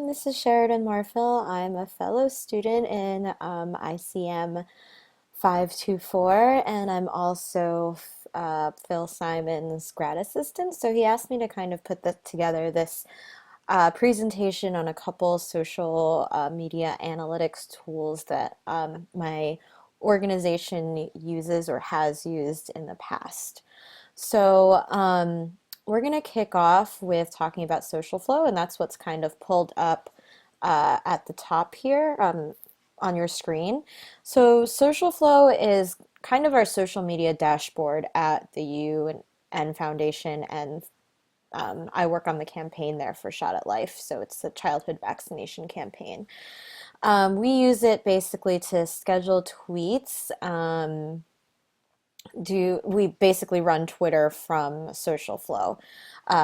This is Sheridan Marfil. I'm a fellow student in ICM 524, and I'm also Phil Simon's grad assistant. So he asked me to kind of put together this presentation on a couple social media analytics tools that my organization uses or has used in the past. So we're going to kick off with talking about social flow, and that's what's kind of pulled up at the top here on your screen. So social flow is kind of our social media dashboard at the UN Foundation, and I work on the campaign there for Shot at Life, so it's the childhood vaccination campaign. We use it basically to schedule tweets. We basically run Twitter from social flow.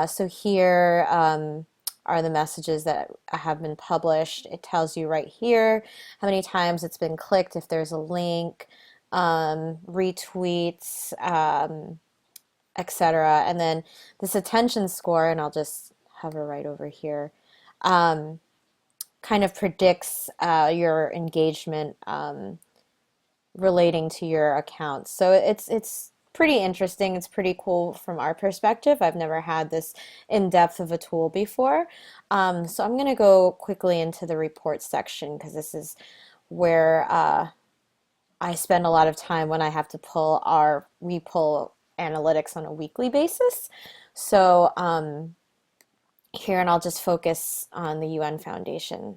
So here are the messages that have been published. It tells you right here how many times it's been clicked, if there's a link, retweets, etc. And then this attention score, and I'll just hover right over here, kind of predicts your engagement relating to your accounts. So it's pretty interesting. It's pretty cool from our perspective. I've never had this in depth of a tool before. So I'm going to go quickly into the reports section because this is where I spend a lot of time when I have to we pull analytics on a weekly basis. So here, and I'll just focus on the UN Foundation.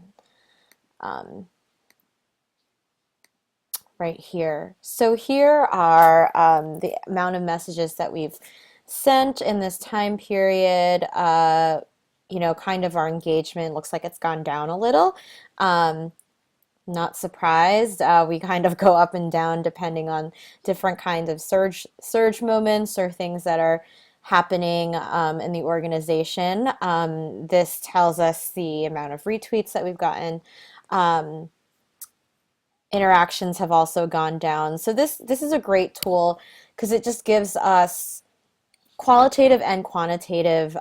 Right here. So here are the amount of messages that we've sent in this time period. Kind of our engagement looks like it's gone down a little. Not surprised. We kind of go up and down depending on different kinds of surge moments or things that are happening in the organization. This tells us the amount of retweets that we've gotten. Interactions have also gone down. So this is a great tool because it just gives us qualitative and quantitative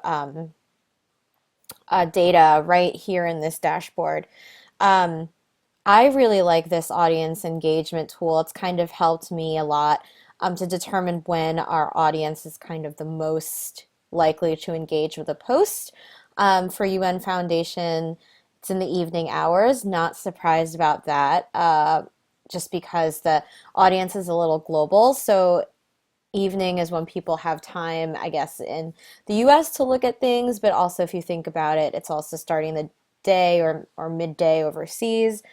data right here in this dashboard. I really like this audience engagement tool. It's kind of helped me a lot to determine when our audience is kind of the most likely to engage with a post. For UN Foundation, it's in the evening hours. Not surprised about that, just because the audience is a little global. So evening is when people have time, I guess, in the US to look at things, but also if you think about it, it's also starting the day or midday overseas.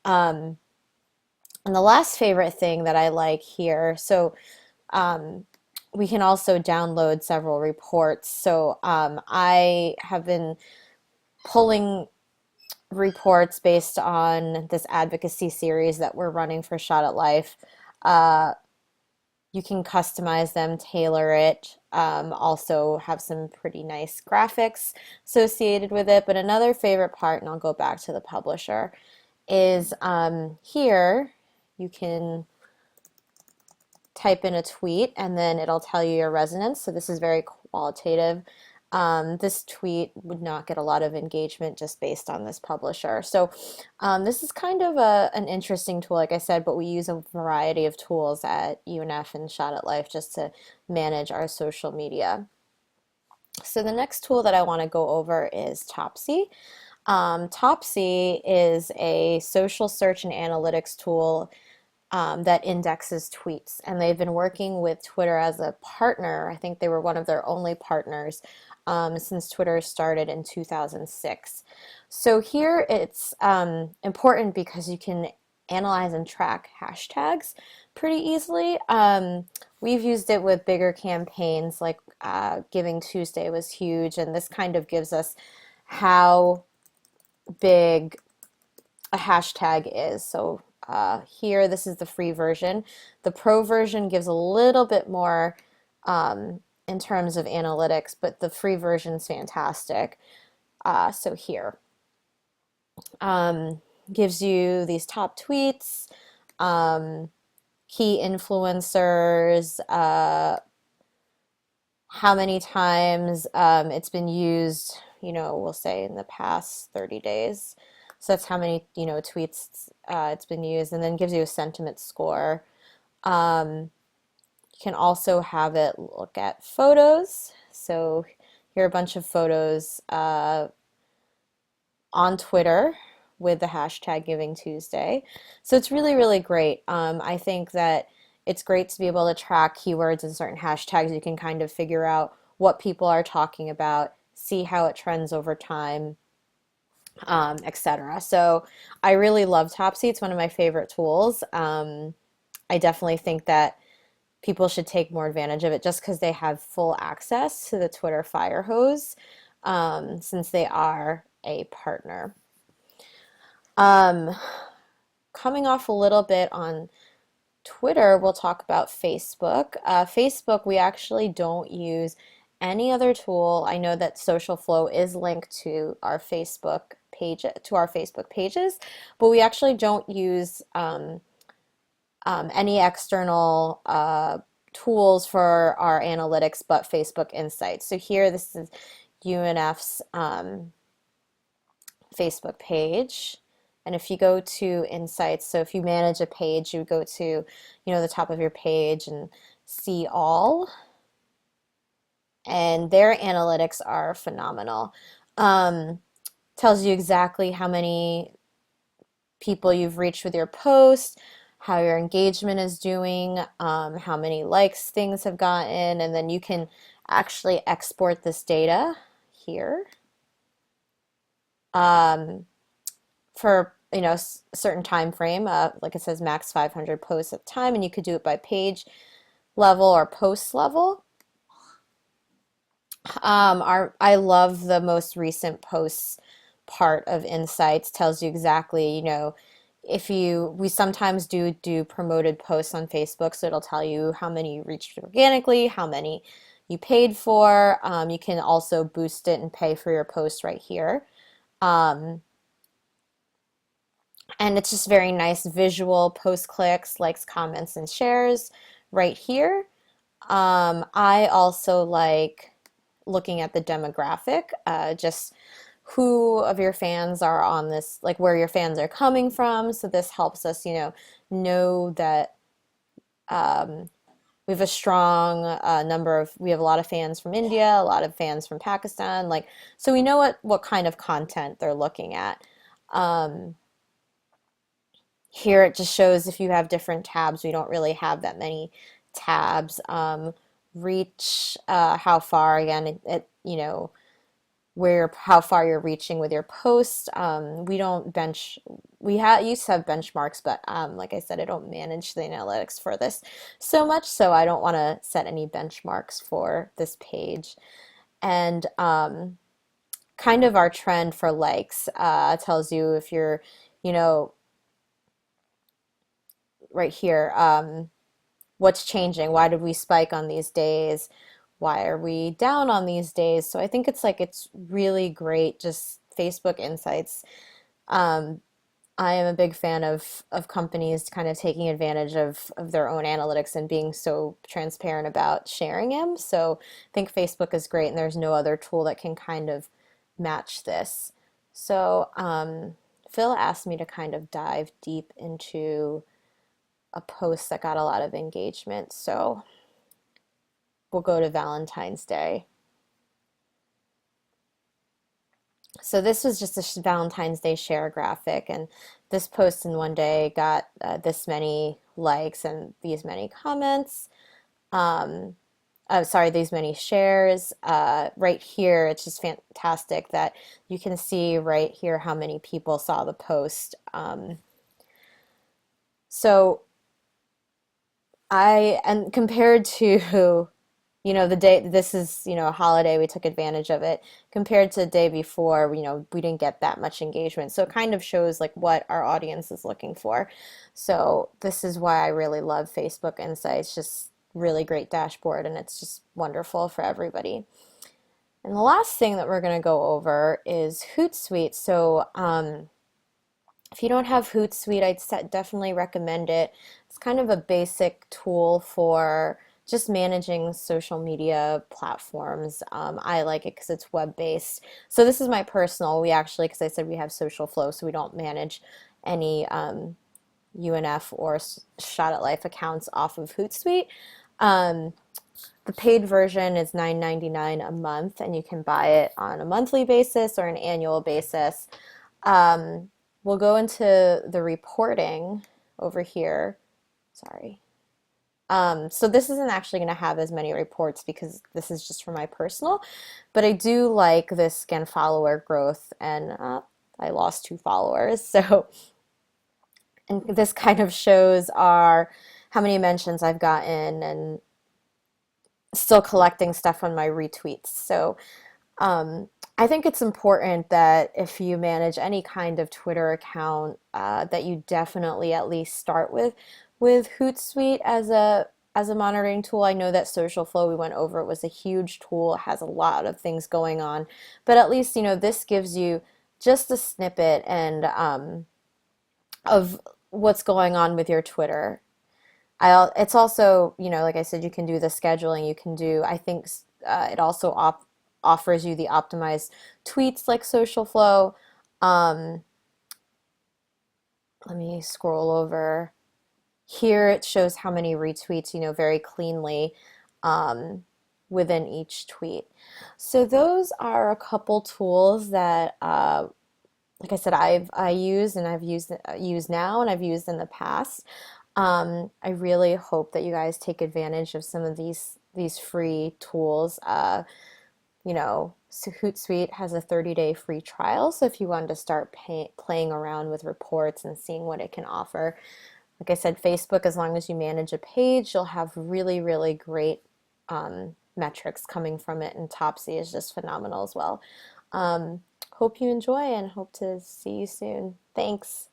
And the last favorite thing that I like here, so we can also download several reports. So I have been pulling reports based on this advocacy series that we're running for Shot at Life. You can customize them, tailor it, also have some pretty nice graphics associated with it. But another favorite part, and I'll go back to the publisher, is here you can type in a tweet and then it'll tell you your resonance. So this is very qualitative. This tweet would not get a lot of engagement just based on this publisher. So this is kind of an interesting tool, like I said, but we use a variety of tools at UNF and Shot at Life just to manage our social media. So the next tool that I want to go over is Topsy. Topsy is a social search and analytics tool that indexes tweets, and they've been working with Twitter as a partner. I think they were one of their only partners since Twitter started in 2006. So here it's important because you can analyze and track hashtags pretty easily. We've used it with bigger campaigns like Giving Tuesday was huge, and this kind of gives us how big a hashtag is. So here, this is the free version. The pro version gives a little bit more in terms of analytics, but the free version is fantastic. So here, gives you these top tweets, key influencers, how many times it's been used, we'll say in the past 30 days. So that's how many, tweets it's been used, and then gives you a sentiment score. You can also have it look at photos. So here are a bunch of photos on Twitter with the hashtag Giving Tuesday. So it's really, really great. I think that it's great to be able to track keywords and certain hashtags. You can kind of figure out what people are talking about, see how it trends over time, etc. So I really love Topsy. It's one of my favorite tools. I definitely think that people should take more advantage of it just because they have full access to the Twitter fire hose, since they are a partner. Um, Coming off a little bit on Twitter, we'll talk about Facebook. Facebook, we actually don't use any other tool. I know that Social Flow is linked to our Facebook pages, but we actually don't use any external tools for our analytics but Facebook Insights. So here, this is UNF's Facebook page. And if you go to Insights, so if you manage a page, you go to, the top of your page and see all, and their analytics are phenomenal. Tells you exactly how many people you've reached with your post, how your engagement is doing, how many likes things have gotten, and then you can actually export this data here. For a certain time frame, like it says max 500 posts at a time, and you could do it by page level or post level. I love the most recent posts part of Insights. Tells you exactly, if we sometimes do promoted posts on Facebook, so it'll tell you how many you reached organically, how many you paid for. You can also boost it and pay for your post right here. And it's just very nice visual post clicks, likes, comments, and shares right here. I also like looking at the demographic, just who of your fans are on this, like where your fans are coming from. So this helps us, know that we have a strong we have a lot of fans from India, a lot of fans from Pakistan, so we know what kind of content they're looking at. Um, Here it just shows if you have different tabs. We don't really have that many tabs. Reach, how far, again, how far you're reaching with your post. We don't used to have benchmarks, but like I said, I don't manage the analytics for this so much, so I don't want to set any benchmarks for this page. And kind of our trend for likes tells you if you're, you know, right here, what's changing? Why did we spike on these days? Why are we down on these days? So I think it's really great, just Facebook Insights. Um, I am a big fan of companies kind of taking advantage of their own analytics and being so transparent about sharing them. So I think Facebook is great, and there's no other tool that can kind of match this. So Phil asked me to kind of dive deep into a post that got a lot of engagement. So we'll go to Valentine's Day. So this was just a Valentine's Day share graphic, and this post in one day got this many likes and these many comments. Um, sorry, these many shares. Right here, it's just fantastic that you can see right here how many people saw the post. So and compared to, the day, this is, a holiday, we took advantage of it. Compared to the day before, we didn't get that much engagement. So it kind of shows like what our audience is looking for. So this is why I really love Facebook Insights, just really great dashboard, and it's just wonderful for everybody. And the last thing that we're going to go over is Hootsuite. So if you don't have Hootsuite, I'd definitely recommend it. It's kind of a basic tool for just managing social media platforms. I like it because it's web-based. So this is my personal. We actually, because I said we have Social Flow, so we don't manage any UNF or Shot at Life accounts off of Hootsuite. Um, the paid version is $9.99 a month, and you can buy it on a monthly basis or an annual basis. Um, we'll go into the reporting over here. Sorry. So this isn't actually going to have as many reports because this is just for my personal, but I do like this scan follower growth, and I lost 2 followers. So, and this kind of shows our how many mentions I've gotten and still collecting stuff on my retweets. So I think it's important that if you manage any kind of Twitter account, that you definitely at least start with Hootsuite as a monitoring tool. I know that Social Flow we went over, it was a huge tool, it has a lot of things going on, but at least this gives you just a snippet and of what's going on with your Twitter. It's also, like I said, you can do the scheduling. You can do, I think it also offers you the optimized tweets like Social Flow. Um, Let me scroll over. Here it shows how many retweets, very cleanly um, within each tweet. So those are a couple tools that, like I said, I use and I've used now and I've used in the past. I really hope that you guys take advantage of some of these free tools. So Hootsuite has a 30-day free trial, so if you wanted to start playing around with reports and seeing what it can offer, like I said, Facebook, as long as you manage a page, you'll have really, really great metrics coming from it, and Topsy is just phenomenal as well. Hope you enjoy and hope to see you soon. Thanks.